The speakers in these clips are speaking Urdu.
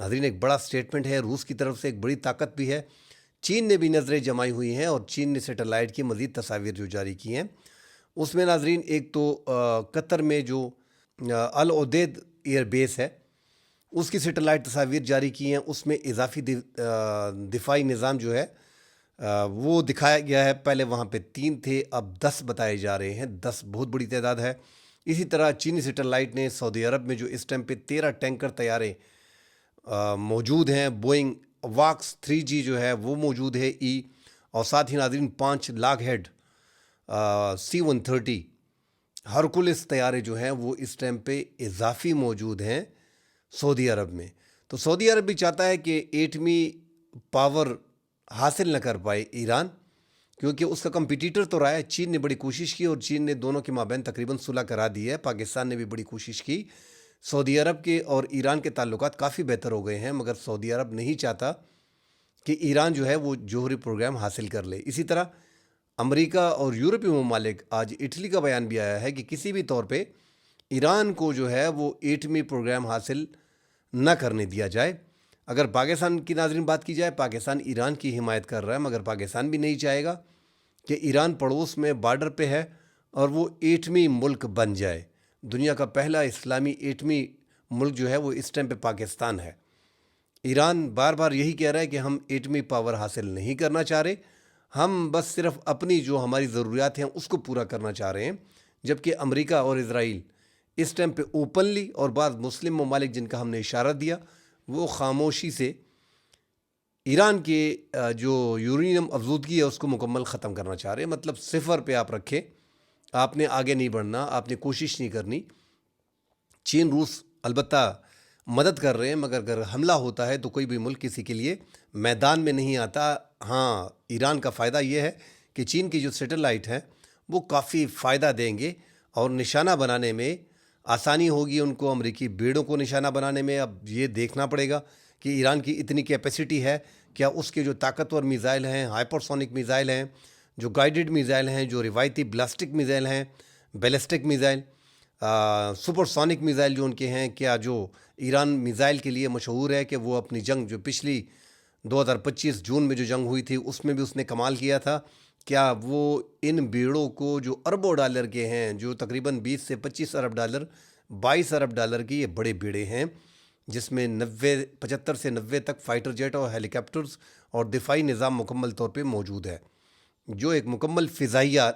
ناظرین ایک بڑا سٹیٹمنٹ ہے، روس کی طرف سے ایک بڑی طاقت بھی ہے. چین نے بھی نظریں جمائی ہوئی ہیں اور چین نے سیٹلائٹ کی مزید تصاویر جو جاری کی ہیں اس میں ناظرین ایک تو قطر میں جو العدید ایئر بیس ہے اس کی سیٹلائٹ تصاویر جاری کی ہیں. اس میں اضافی دفاعی نظام جو ہے وہ دکھایا گیا ہے. پہلے وہاں پہ 3 تھے، اب 10 بتائے جا رہے ہیں. 10 بہت بڑی تعداد ہے. اسی طرح چینی سیٹلائٹ نے سعودی عرب میں جو اس ٹائم پہ 13 ٹینکر طیارے موجود ہیں، بوئنگ واکس 3G جو ہے وہ موجود ہے اور ساتھ ہی ناظرین 5 لاگ ہیڈ C-130 ہرکولس طیارے جو ہیں وہ اس ٹائم پہ اضافی موجود ہیں سعودی عرب میں. تو سعودی عرب بھی چاہتا ہے کہ ایٹمی پاور حاصل نہ کر پائے ایران، کیونکہ اس کا کمپیٹیٹر تو رہا ہے. چین نے بڑی کوشش کی اور چین نے دونوں کے مابین تقریباً صلح کرا دی ہے. پاکستان نے بھی بڑی کوشش کی. سعودی عرب کے اور ایران کے تعلقات کافی بہتر ہو گئے ہیں، مگر سعودی عرب نہیں چاہتا کہ ایران جو ہے وہ جوہری پروگرام حاصل کر لے. اسی طرح امریکہ اور یورپی ممالک، آج اٹلی کا بیان بھی آیا ہے کہ کسی بھی طور پہ ایران کو جو ہے وہ ایٹمی پروگرام حاصل نہ کرنے دیا جائے. اگر پاکستان کی ناظرین بات کی جائے، پاکستان ایران کی حمایت کر رہا ہے، مگر پاکستان بھی نہیں چاہے گا کہ ایران پڑوس میں بارڈر پہ ہے اور وہ ایٹمی ملک بن جائے. دنیا کا پہلا اسلامی ایٹمی ملک جو ہے وہ اس ٹائم پہ پاکستان ہے. ایران بار بار یہی کہہ رہا ہے کہ ہم ایٹمی پاور حاصل نہیں کرنا چاہ رہے، ہم بس صرف اپنی جو ہماری ضروریات ہیں اس کو پورا کرنا چاہ رہے ہیں. جبکہ امریکہ اور اسرائیل اس ٹائم پہ اوپنلی، اور بعض مسلم ممالک جن کا ہم نے اشارہ دیا، وہ خاموشی سے ایران کے جو یورینیم افزودگی ہے اس کو مکمل ختم کرنا چاہ رہے ہیں. مطلب صفر پہ آپ رکھیں، آپ نے آگے نہیں بڑھنا، آپ نے کوشش نہیں کرنی. چین روس البتہ مدد کر رہے ہیں، مگر اگر حملہ ہوتا ہے تو کوئی بھی ملک کسی کے لیے میدان میں نہیں آتا. ہاں، ایران کا فائدہ یہ ہے کہ چین کی جو سیٹلائٹ ہیں وہ کافی فائدہ دیں گے اور نشانہ بنانے میں آسانی ہوگی ان کو، امریکی بیڑوں کو نشانہ بنانے میں. اب یہ دیکھنا پڑے گا کہ ایران کی اتنی کیپیسٹی ہے کیا، اس کے جو طاقتور میزائل ہیں، ہائپرسونک میزائل ہیں، جو گائیڈڈ میزائل ہیں، جو روایتی بلاسٹک میزائل ہیں، ballistic missile, super sonic missile جو ان کے ہیں، کیا جو ایران میزائل کے لیے مشہور ہے کہ وہ اپنی جنگ جو پچھلی 2025 جون میں جو جنگ ہوئی تھی اس میں بھی اس نے کمال کیا تھا، کیا وہ ان بیڑوں کو جو اربوں ڈالر کے ہیں، جو تقریباً 20 سے 25 ارب ڈالر، 22 ارب ڈالر کی یہ بڑے بیڑے ہیں، جس میں 75 سے 90 تک فائٹر جیٹ اور ہیلی کاپٹرز اور دفاعی نظام مکمل طور پہ موجود ہے، جو ایک مکمل فضائیہ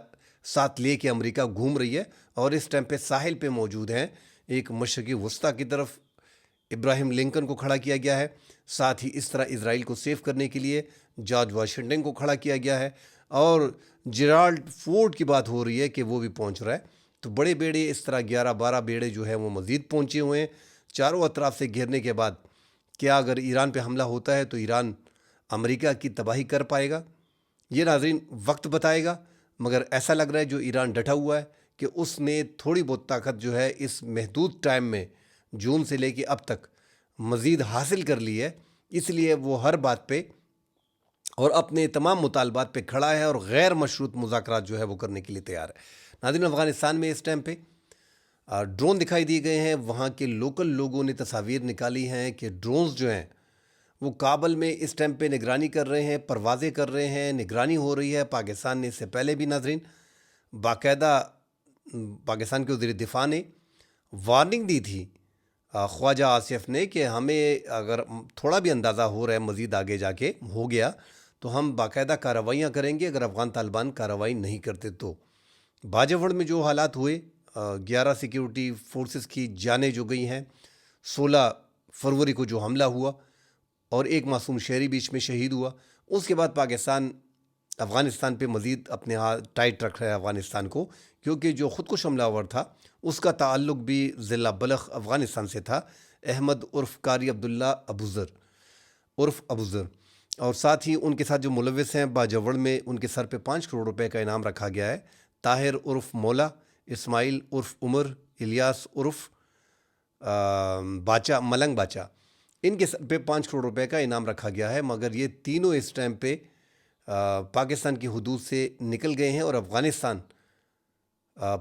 ساتھ لے کے امریکہ گھوم رہی ہے اور اس ٹائم پہ ساحل پہ موجود ہیں. ایک مشرقی وسطیٰ کی طرف ابراہیم لنکن کو کھڑا کیا گیا ہے، ساتھ ہی اس طرح اسرائیل کو سیف کرنے کے لیے جارج واشنگٹن کو کھڑا کیا گیا ہے، اور جیرالڈ فورڈ کی بات ہو رہی ہے کہ وہ بھی پہنچ رہا ہے. تو بڑے بیڑے اس طرح 11-12 بیڑے جو ہیں وہ مزید پہنچے ہوئے ہیں چاروں اطراف سے گھیرنے کے بعد. کیا اگر ایران پہ حملہ ہوتا ہے تو ایران امریکہ کی تباہی کر پائے گا؟ یہ ناظرین وقت بتائے گا، مگر ایسا لگ رہا ہے جو ایران ڈٹا ہوا ہے کہ اس نے تھوڑی بہت طاقت جو ہے اس محدود ٹائم میں جون سے لے کے اب تک مزید حاصل کر لی ہے. اس لیے وہ ہر بات پہ اور اپنے تمام مطالبات پہ کھڑا ہے اور غیر مشروط مذاکرات جو ہے وہ کرنے کے لیے تیار ہے. ناظرین افغانستان میں اس ٹائم پہ ڈرون دکھائی دیے گئے ہیں. وہاں کے لوکل لوگوں نے تصاویر نکالی ہیں کہ ڈرونز جو ہیں وہ کابل میں اس ٹائم پہ نگرانی کر رہے ہیں، پروازیں کر رہے ہیں، نگرانی ہو رہی ہے. پاکستان نے اس سے پہلے بھی ناظرین باقاعدہ پاکستان کے وزیر دفاع نے وارننگ دی تھی خواجہ آصف نے کہ ہمیں اگر تھوڑا بھی اندازہ ہو رہا ہے مزید آگے جا کے ہو گیا تو ہم باقاعدہ کارروائیاں کریں گے اگر افغان طالبان کارروائی نہیں کرتے تو. باجوڑ میں جو حالات ہوئے، 11 سیکیورٹی فورسز کی جانیں جو گئی ہیں، 16 فروری کو جو حملہ ہوا اور ایک معصوم شہری بیچ میں شہید ہوا، اس کے بعد پاکستان افغانستان پہ مزید اپنے ہاتھ ٹائٹ رکھ رہا ہے افغانستان کو، کیونکہ جو خودکش حملہ آور تھا اس کا تعلق بھی ضلع بلخ افغانستان سے تھا، احمد عرف قاری عبداللہ ابوذر، اور ساتھ ہی ان کے ساتھ جو ملوث ہیں باجوڑ میں ان کے سر پہ 5 کروڑ روپے کا انعام رکھا گیا ہے. طاہر عرف مولا، اسماعیل عرف عمر، الیاس عرف باچا، ملنگ باچا، ان کے سر پہ 5 کروڑ روپے کا انعام رکھا گیا ہے. مگر یہ تینوں اس ٹائم پہ پاکستان کی حدود سے نکل گئے ہیں اور افغانستان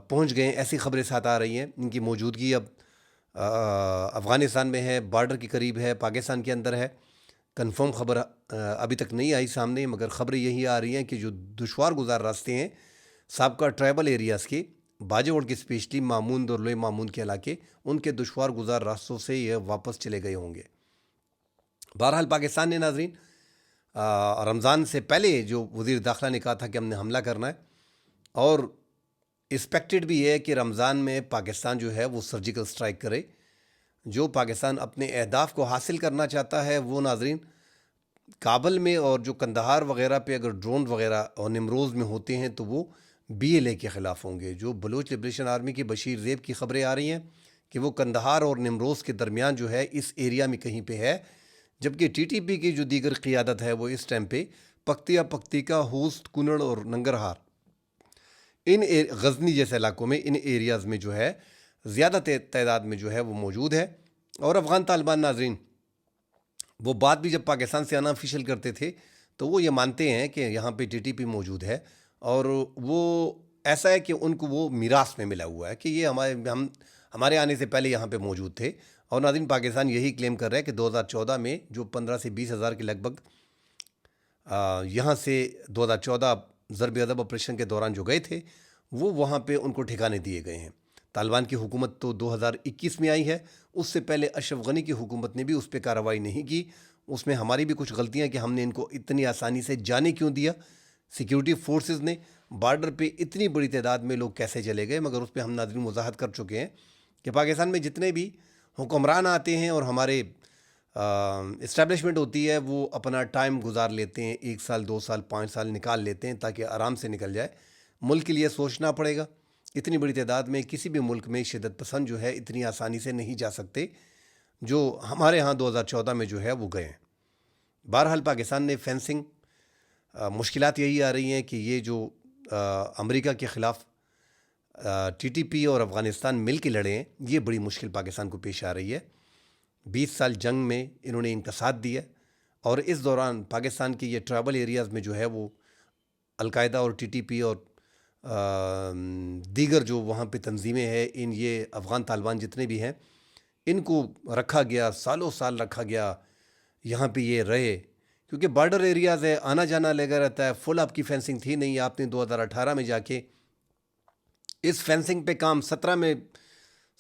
پہنچ گئے ہیں، ایسی خبریں ساتھ آ رہی ہیں. ان کی موجودگی اب افغانستان میں ہے، بارڈر کے قریب ہے، پاکستان کے اندر ہے. کنفرم خبر ابھی تک نہیں آئی سامنے، مگر خبریں یہی آ رہی ہیں کہ جو دشوار گزار راستے ہیں سابقہ ٹرائبل ایریاز کے، باجوڑ کے اسپیشلی ماموند اور لوئے ماموند کے علاقے، ان کے دشوار گزار راستوں سے یہ واپس چلے گئے ہوں گے. بہرحال پاکستان نے ناظرین رمضان سے پہلے جو وزیر داخلہ نے کہا تھا کہ ہم نے حملہ کرنا ہے، اور ایکسپیکٹڈ بھی ہے کہ رمضان میں پاکستان جو ہے وہ سرجیکل سٹرائک کرے. جو پاکستان اپنے اہداف کو حاصل کرنا چاہتا ہے وہ ناظرین کابل میں اور جو کندہار وغیرہ پہ اگر ڈرون وغیرہ اور نمروز میں ہوتے ہیں تو وہ بی ایل اے کے خلاف ہوں گے. جو بلوچ لبریشن آرمی کی بشیر زیب کی خبریں آ رہی ہیں کہ وہ کندہار اور نمروز کے درمیان جو ہے اس ایریا میں کہیں پہ ہے، جبکہ ٹی ٹی پی کی جو دیگر قیادت ہے وہ اس ٹائم پہ پکتیا، پکتیکا، ہوست، کنڑ اور ننگرہار، ان غزنی جیسے علاقوں میں، ان ایریاز میں جو ہے زیادہ تعداد میں جو ہے وہ موجود ہے. اور افغان طالبان ناظرین وہ بات بھی جب پاکستان سے انا آفیشیل کرتے تھے تو وہ یہ مانتے ہیں کہ یہاں پہ ٹی ٹی پی موجود ہے، اور وہ ایسا ہے کہ ان کو وہ میراث میں ملا ہوا ہے کہ یہ ہمارے آنے سے پہلے یہاں پہ موجود تھے. اور ناظرین پاکستان یہی کلیم کر رہا ہے کہ 2014 میں جو 15 سے 20 ہزار کے لگ بھگ یہاں سے 2014 ضرب ادب آپریشن کے دوران جو گئے تھے وہ وہاں پہ ان کو ٹھکانے دیے گئے ہیں. طالبان کی حکومت تو 2021 میں آئی ہے، اس سے پہلے اشرف غنی کی حکومت نے بھی اس پہ کارروائی نہیں کی. اس میں ہماری بھی کچھ غلطیاں کہ ہم نے ان کو اتنی آسانی سے جانے کیوں دیا. سیکیورٹی فورسز نے بارڈر پہ اتنی بڑی تعداد میں لوگ کیسے چلے گئے، مگر اس پہ ہم ناظرین وضاحت کر چکے ہیں کہ پاکستان میں جتنے بھی حکمران آتے ہیں اور ہمارے اسٹیبلشمنٹ ہوتی ہے وہ اپنا ٹائم گزار لیتے ہیں، 1 سال 2 سال 5 سال نکال لیتے ہیں تاکہ آرام سے نکل جائے. ملک کے لیے سوچنا پڑے گا. اتنی بڑی تعداد میں کسی بھی ملک میں شدت پسند جو ہے اتنی آسانی سے نہیں جا سکتے جو ہمارے ہاں 2014 میں جو ہے وہ گئے ہیں. بہرحال پاکستان نے فینسنگ، مشکلات یہی آ رہی ہیں کہ یہ جو امریکہ کے خلاف ٹی ٹی پی اور افغانستان مل کے لڑے ہیں، یہ بڑی مشکل پاکستان کو پیش آ رہی ہے. 20 سال جنگ میں انہوں نے ان کا ساتھ دیا، اور اس دوران پاکستان کے یہ ٹرائبل ایریاز میں جو ہے وہ القاعدہ اور ٹی ٹی پی اور دیگر جو وہاں پہ تنظیمیں ہیں، یہ افغان طالبان جتنے بھی ہیں ان کو رکھا گیا، سالوں سال رکھا گیا یہاں پہ یہ رہے، کیونکہ بارڈر ایریاز ہے، آنا جانا لگا رہتا ہے. فل آپ کی فینسنگ تھی نہیں، آپ نے 2018 میں جا کے اس فینسنگ پہ کام 17 میں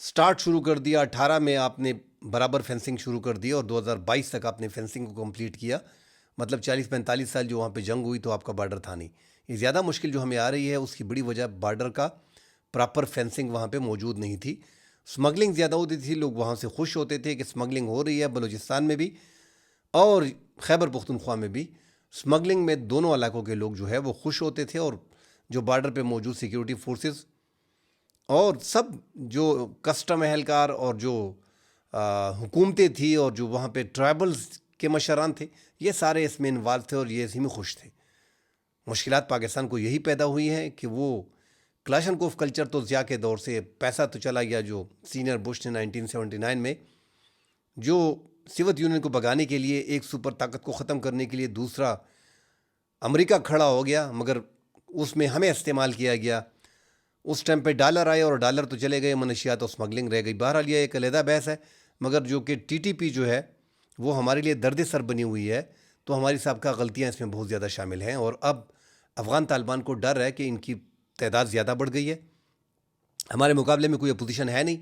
سٹارٹ شروع کر دیا، 18 میں آپ نے برابر فینسنگ شروع کر دی اور 2022 تک آپ نے فینسنگ کو کمپلیٹ کیا. مطلب 40-45 سال جو وہاں پہ جنگ ہوئی تو آپ کا بارڈر تھا نہیں. یہ زیادہ مشکل جو ہمیں آ رہی ہے اس کی بڑی وجہ بارڈر کا پراپر فینسنگ وہاں پہ موجود نہیں تھی. سمگلنگ زیادہ ہوتی تھی، لوگ وہاں سے خوش ہوتے تھے کہ سمگلنگ ہو رہی ہے. بلوچستان میں بھی اور خیبر پختونخوا میں بھی سمگلنگ میں دونوں علاقوں کے لوگ جو ہے وہ خوش ہوتے تھے، اور جو بارڈر پہ موجود سیکیورٹی فورسز اور سب جو کسٹم اہلکار اور جو حکومتیں تھیں اور جو وہاں پہ ٹرائبلز کے مشران تھے، یہ سارے اس میں انوالو تھے اور یہ اسی میں خوش تھے. مشکلات پاکستان کو یہی پیدا ہوئی ہیں کہ وہ کلاشنکوف کلچر تو ضیاء کے دور سے، پیسہ تو چلا گیا جو سینئر بش نے 1979 میں جو سوویت یونین کو بھگانے کے لیے، ایک سپر طاقت کو ختم کرنے کے لیے دوسرا امریکہ کھڑا ہو گیا، مگر اس میں ہمیں استعمال کیا گیا. اس ٹائم پہ ڈالر آئے اور ڈالر تو چلے گئے، منشیات اور سمگلنگ رہ گئی. بہرحال یہ ایک علیحدہ بحث ہے، مگر جو کہ ٹی ٹی پی جو ہے وہ ہمارے لیے درد سر بنی ہوئی ہے، تو ہماری سابقہ غلطیاں اس میں بہت زیادہ شامل ہیں. اور اب افغان طالبان کو ڈر ہے کہ ان کی تعداد زیادہ بڑھ گئی ہے، ہمارے مقابلے میں کوئی اپوزیشن ہے نہیں،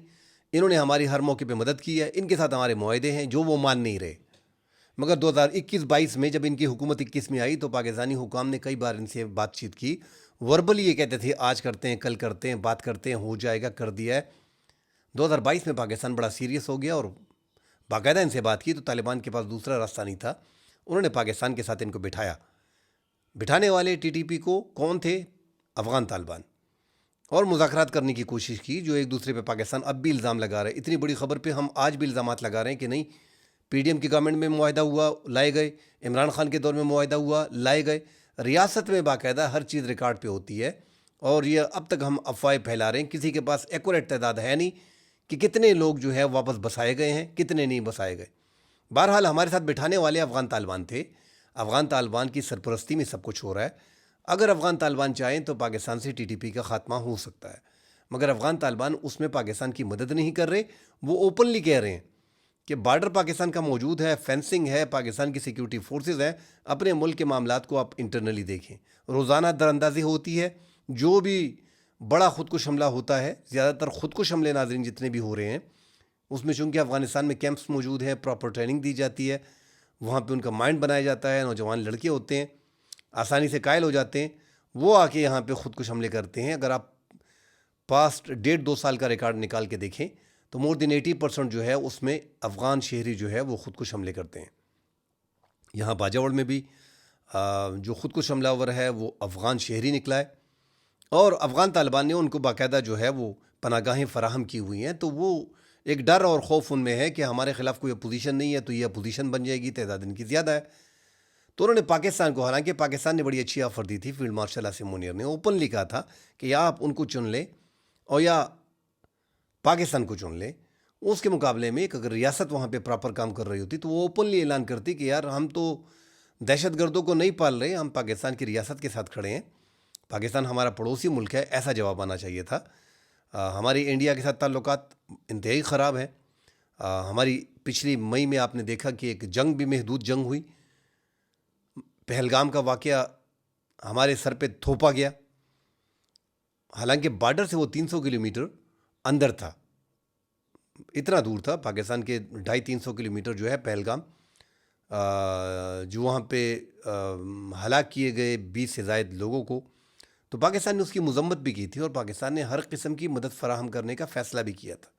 انہوں نے ہماری ہر موقع پہ مدد کی ہے، ان کے ساتھ ہمارے معاہدے ہیں جو وہ مان نہیں رہے. مگر 2021-22 میں جب ان کی حکومت 21 میں آئی تو پاکستانی حکام نے کئی بار ان سے بات چیت کی. وربلی یہ کہتے تھے آج کرتے ہیں، کل کرتے ہیں، بات کرتے ہیں، ہو جائے گا، کر دیا ہے. 2022 میں پاکستان بڑا سیریس ہو گیا اور باقاعدہ ان سے بات کی، تو طالبان کے پاس دوسرا راستہ نہیں تھا، انہوں نے پاکستان کے ساتھ ان کو بٹھایا. بٹھانے والے ٹی ٹی پی کو کون تھے؟ افغان طالبان. اور مذاکرات کرنے کی کوشش کی، جو ایک دوسرے پہ پاکستان اب بھی الزام لگا رہے. اتنی بڑی خبر پہ ہم آج بھی الزامات لگا رہے ہیں کہ نہیں، پی ڈی ایم کی گورنمنٹ میں معاہدہ ہوا، لائے گئے، عمران خان کے دور میں معاہدہ ہوا، لائے گئے. ریاست میں باقاعدہ ہر چیز ریکارڈ پہ ہوتی ہے، اور یہ اب تک ہم افواہیں پھیلا رہے ہیں. کسی کے پاس ایکوریٹ تعداد ہے نہیں کہ کتنے لوگ جو ہے واپس بسائے گئے ہیں، کتنے نہیں بسائے گئے. بہرحال ہمارے ساتھ بٹھانے والے افغان طالبان تھے. افغان طالبان کی سرپرستی میں سب کچھ ہو رہا ہے. اگر افغان طالبان چاہیں تو پاکستان سے ٹی ٹی پی کا خاتمہ ہو سکتا ہے. مگر افغان طالبان اس میں پاکستان کی مدد نہیں کر رہے. وہ اوپنلی کہہ رہے ہیں کہ بارڈر پاکستان کا موجود ہے, فینسنگ ہے, پاکستان کی سیکیورٹی فورسز ہیں, اپنے ملک کے معاملات کو آپ انٹرنلی دیکھیں. روزانہ دراندازی ہوتی ہے, جو بھی بڑا خودکش حملہ ہوتا ہے, زیادہ تر خودکش حملے ناظرین جتنے بھی ہو رہے ہیں اس میں چونکہ افغانستان میں کیمپس موجود ہیں, پراپر ٹریننگ دی جاتی ہے, وہاں پہ ان کا مائنڈ بنایا جاتا ہے, نوجوان لڑکے ہوتے ہیں آسانی سے قائل ہو جاتے ہیں, وہ آ کے یہاں پہ خودکش حملے کرتے ہیں. اگر آپ پاسٹ 1.5-2 سال کا ریکارڈ نکال کے دیکھیں تو مور دین 80% جو ہے اس میں افغان شہری جو ہے وہ خودکش حملے کرتے ہیں. یہاں باجوڑ میں بھی جو خودکش حملہ آور ہے وہ افغان شہری نکلا ہے, اور افغان طالبان نے ان کو باقاعدہ جو ہے وہ پناہ گاہیں فراہم کی ہوئی ہیں. تو وہ ایک ڈر اور خوف ان میں ہے کہ ہمارے خلاف کوئی اپوزیشن نہیں ہے تو یہ اپوزیشن بن جائے گی, تعداد ان کی زیادہ ہے. تو انہوں نے پاکستان کو, حالانکہ پاکستان نے بڑی اچھی آفر دی تھی, فیلڈ مارشل عاصم منیر نے اوپنلی کہا تھا کہ یا آپ ان کو چن لیں اور یا پاکستان کو چن لیں. اس کے مقابلے میں اگر ریاست وہاں پہ پراپر کام کر رہی ہوتی تو وہ اوپنلی اعلان کرتی کہ یار ہم تو دہشت گردوں کو نہیں پال رہے, ہم پاکستان کی ریاست کے ساتھ کھڑے ہیں, پاکستان ہمارا پڑوسی ملک ہے. ایسا جواب آنا چاہیے تھا. ہماری انڈیا کے ساتھ تعلقات انتہائی خراب ہیں. ہماری پچھلی مئی میں آپ نے دیکھا کہ ایک جنگ بھی محدود جنگ ہوئی, پہلگام کا واقعہ ہمارے سر پہ تھوپا گیا, حالانکہ بارڈر سے وہ 300 کلومیٹر اندر تھا, اتنا دور تھا پاکستان کے 250-300 کلومیٹر جو ہے پہلگام, جو وہاں پہ ہلاک کیے گئے 20 سے زائد لوگوں کو. تو پاکستان نے اس کی مذمت بھی کی تھی اور پاکستان نے ہر قسم کی مدد فراہم کرنے کا فیصلہ بھی کیا تھا,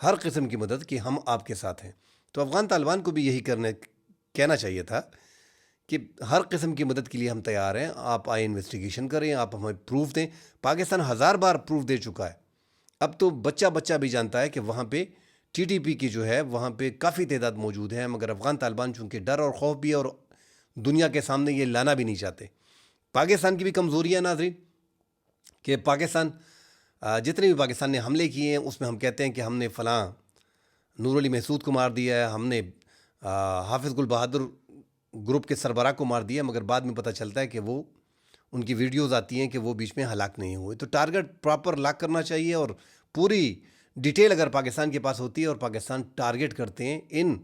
ہر قسم کی مدد کہ ہم آپ کے ساتھ ہیں. تو افغان طالبان کو بھی یہی کہنا چاہیے تھا کہ ہر قسم کی مدد کے لیے ہم تیار ہیں, آپ آئیں انویسٹیگیشن کریں, آپ ہمیں پروف دیں. پاکستان 1000 بار پروف دے چکا ہے, اب تو بچہ بھی جانتا ہے کہ وہاں پہ ٹی ٹی پی کی جو ہے وہاں پہ کافی تعداد موجود ہے. مگر افغان طالبان چونکہ ڈر اور خوف بھی اور دنیا کے سامنے یہ لانا بھی نہیں چاہتے. پاکستان کی بھی کمزوری ہے ناظرین کہ پاکستان جتنے بھی پاکستان نے حملے کیے ہیں اس میں ہم کہتے ہیں کہ ہم نے فلاں نور علی محسود کو مار دیا ہے, ہم نے حافظ گل بہادر گروپ کے سربراہ کو مار دیا, مگر بعد میں پتہ چلتا ہے کہ وہ ان کی ویڈیوز آتی ہیں کہ وہ بیچ میں ہلاک نہیں ہوئے. تو ٹارگٹ پراپر لاک کرنا چاہیے اور پوری ڈیٹیل اگر پاکستان کے پاس ہوتی ہے اور پاکستان ٹارگٹ کرتے ہیں ان,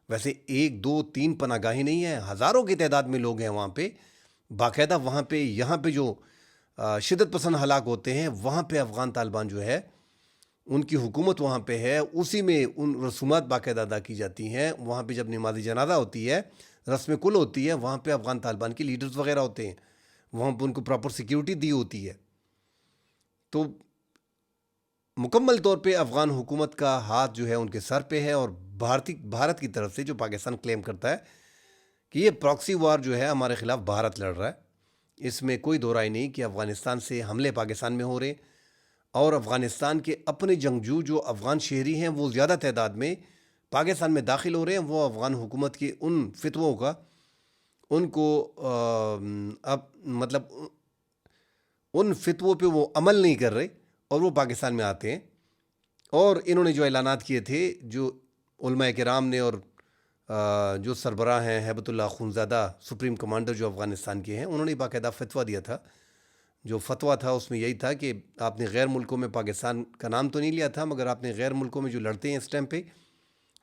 ویسے 1 2 3 پناہ گاہیں نہیں ہیں, ہزاروں کی تعداد میں لوگ ہیں وہاں پہ باقاعدہ. وہاں پہ یہاں پہ جو شدت پسند ہلاک ہوتے ہیں وہاں پہ افغان طالبان جو ہے ان کی حکومت وہاں پہ ہے, اسی میں ان رسومات باقاعدہ ادا کی جاتی ہیں. وہاں پہ جب نماز جنازہ ہوتی ہے, رسم کل ہوتی ہے, وہاں پہ افغان طالبان کے لیڈرز وغیرہ ہوتے ہیں, وہاں پہ ان کو پراپر سیکیورٹی دی ہوتی ہے. تو مکمل طور پہ افغان حکومت کا ہاتھ جو ہے ان کے سر پہ ہے, اور بھارت کی طرف سے جو پاکستان کلیم کرتا ہے کہ یہ پراکسی وار جو ہے ہمارے خلاف بھارت لڑ رہا ہے, اس میں کوئی دو رائے نہیں کہ افغانستان سے حملے پاکستان میں ہو رہے ہیں, اور افغانستان کے اپنے جنگجو جو افغان شہری ہیں وہ زیادہ تعداد میں پاکستان میں داخل ہو رہے ہیں. وہ افغان حکومت کے ان فتووں کا ان کو اب مطلب ان فتووں پہ وہ عمل نہیں کر رہے اور وہ پاکستان میں آتے ہیں. اور انہوں نے جو اعلانات کیے تھے, جو علماء کرام نے اور جو سربراہ ہیں ہیبت اللہ خونزادہ سپریم کمانڈر جو افغانستان کے ہیں, انہوں نے باقاعدہ فتویٰ دیا تھا. جو فتویٰ تھا اس میں یہی تھا کہ آپ نے غیر ملکوں میں پاکستان کا نام تو نہیں لیا تھا, مگر آپ نے غیر ملکوں میں جو لڑتے ہیں اس ٹائم پہ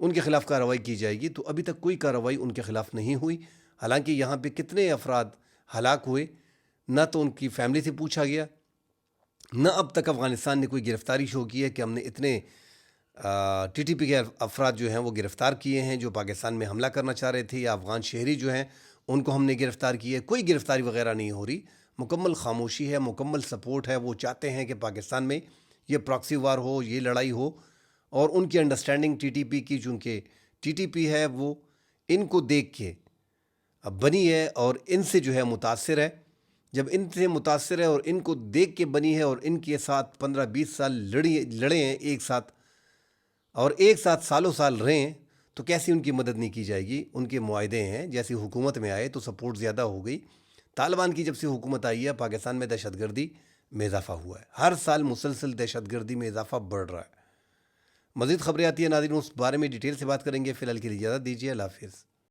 ان کے خلاف کارروائی کی جائے گی. تو ابھی تک کوئی کارروائی ان کے خلاف نہیں ہوئی, حالانکہ یہاں پہ کتنے افراد ہلاک ہوئے, نہ تو ان کی فیملی سے پوچھا گیا, نہ اب تک افغانستان نے کوئی گرفتاری شو کی ہے کہ ہم نے اتنے ٹی ٹی پی کے افراد جو ہیں وہ گرفتار کیے ہیں جو پاکستان میں حملہ کرنا چاہ رہے تھے, یا افغان شہری جو ہیں ان کو ہم نے گرفتار کیے. کوئی گرفتاری وغیرہ نہیں ہو رہی, مکمل خاموشی ہے, مکمل سپورٹ ہے. وہ چاہتے ہیں کہ پاکستان میں یہ پراکسی وار ہو, یہ لڑائی ہو, اور ان کی انڈرسٹینڈنگ ٹی ٹی پی کی, چونکہ ٹی ٹی پی ہے وہ ان کو دیکھ کے بنی ہے اور ان سے جو ہے متاثر ہے. جب ان سے متاثر ہے اور ان کو دیکھ کے بنی ہے اور ان کے ساتھ 15-20 سال لڑے ہیں ایک ساتھ, اور ایک ساتھ سالوں سال رہے ہیں, تو کیسی ان کی مدد نہیں کی جائے گی. ان کے معاہدے ہیں, جیسی حکومت میں آئے تو سپورٹ زیادہ ہو گئی. طالبان کی جب سے حکومت آئی ہے پاکستان میں دہشت گردی میں اضافہ ہوا ہے, ہر سال مسلسل دہشت گردی میں اضافہ بڑھ رہا ہے. مزید خبریں آتی ہیں ناظرین, اس بارے میں ڈیٹیل سے بات کریں گے. فی الحال کے لیے اجازت دیجیے, اللہ حافظ.